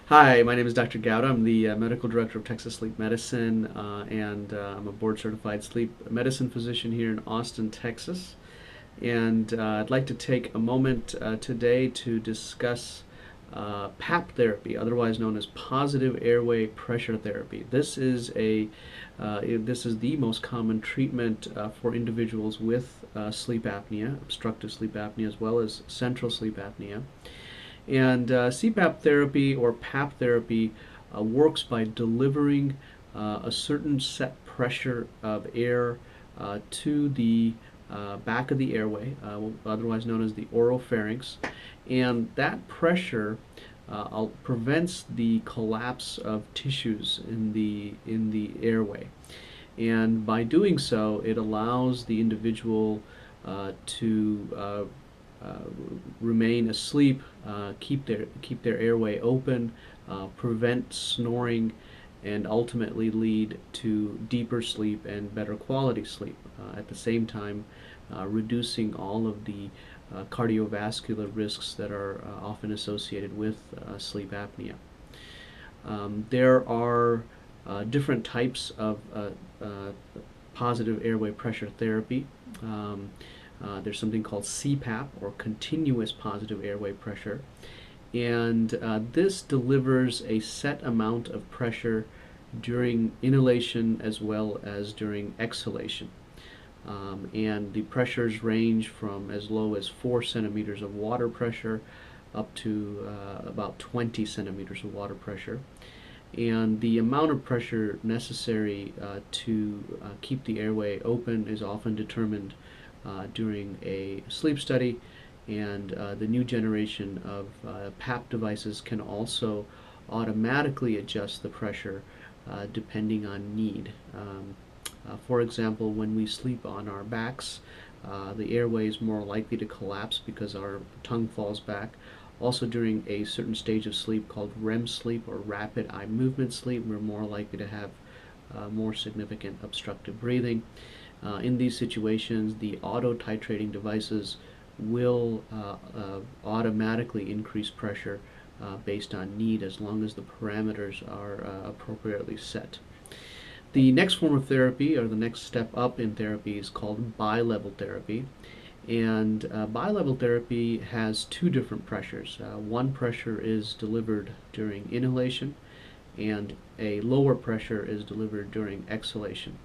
Hi, my name is Dr. Gowda. I'm the Medical Director of Texas Sleep Medicine, and I'm a board-certified sleep medicine physician here in Austin, Texas. And I'd like to take a moment today to discuss PAP therapy, otherwise known as positive airway pressure therapy. This is the most common treatment for individuals with sleep apnea, obstructive sleep apnea, as well as central sleep apnea. And CPAP therapy or PAP therapy works by delivering a certain set pressure of air to the back of the airway, otherwise known as the oropharynx, and that pressure prevents the collapse of tissues in the airway. And by doing so, it allows the individual to remain asleep, keep their airway open, prevent snoring, and ultimately lead to deeper sleep and better quality sleep. At the same time, reducing all of the cardiovascular risks that are often associated with sleep apnea. There are different types of positive airway pressure therapy. There's something called CPAP, or continuous positive airway pressure, and this delivers a set amount of pressure during inhalation as well as during exhalation. And the pressures range from as low as 4 centimeters of water pressure up to about 20 centimeters of water pressure. And the amount of pressure necessary to keep the airway open is often determined during a sleep study, and the new generation of PAP devices can also automatically adjust the pressure depending on need. For example, when we sleep on our backs, the airway is more likely to collapse because our tongue falls back. Also, during a certain stage of sleep called REM sleep, or rapid eye movement sleep, we're more likely to have more significant obstructive breathing. In these situations, the auto-titrating devices will automatically increase pressure based on need, as long as the parameters are appropriately set. The next form of therapy, or the next step up in therapy, is called bilevel therapy. And bilevel therapy has two different pressures. One pressure is delivered during inhalation, and a lower pressure is delivered during exhalation.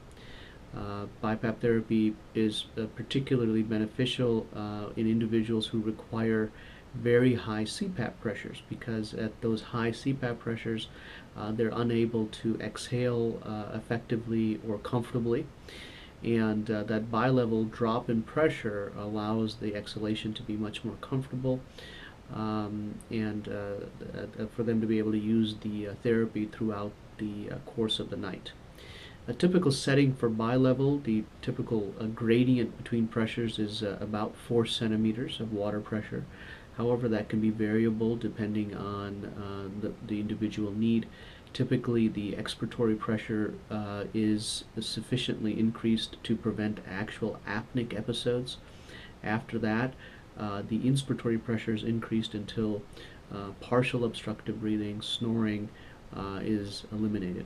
BiPAP therapy is particularly beneficial in individuals who require very high CPAP pressures, because at those high CPAP pressures, they're unable to exhale effectively or comfortably. And that bilevel drop in pressure allows the exhalation to be much more comfortable, and for them to be able to use the therapy throughout the course of the night. A typical setting for bilevel, the typical gradient between pressures is about 4 centimeters of water pressure. However, that can be variable depending on the individual need. Typically, the expiratory pressure is sufficiently increased to prevent actual apneic episodes. After that, the inspiratory pressure is increased until partial obstructive breathing, snoring is eliminated.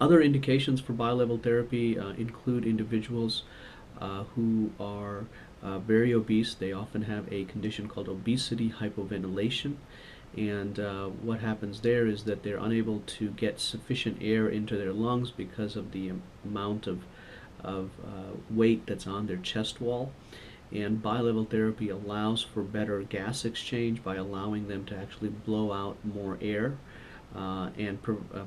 Other indications for bilevel therapy include individuals who are very obese. They often have a condition called obesity hypoventilation, and what happens there is that they're unable to get sufficient air into their lungs because of the amount of weight that's on their chest wall. And bilevel therapy allows for better gas exchange by allowing them to actually blow out more air and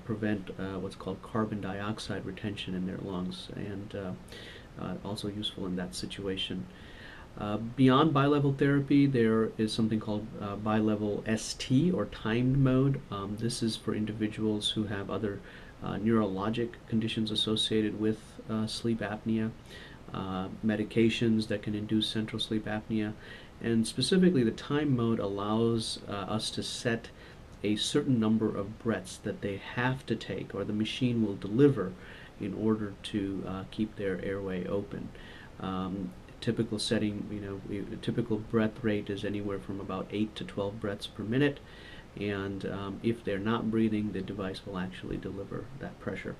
prevent what's called carbon dioxide retention in their lungs, and also useful in that situation. Beyond bilevel therapy, there is something called bilevel ST, or timed mode. This is for individuals who have other neurologic conditions associated with sleep apnea, medications that can induce central sleep apnea, and specifically the time mode allows us to set a certain number of breaths that they have to take, or the machine will deliver, in order to keep their airway open. Typical setting, typical breath rate is anywhere from about 8 to 12 breaths per minute, and if they're not breathing, the device will actually deliver that pressure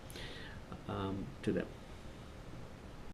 to them.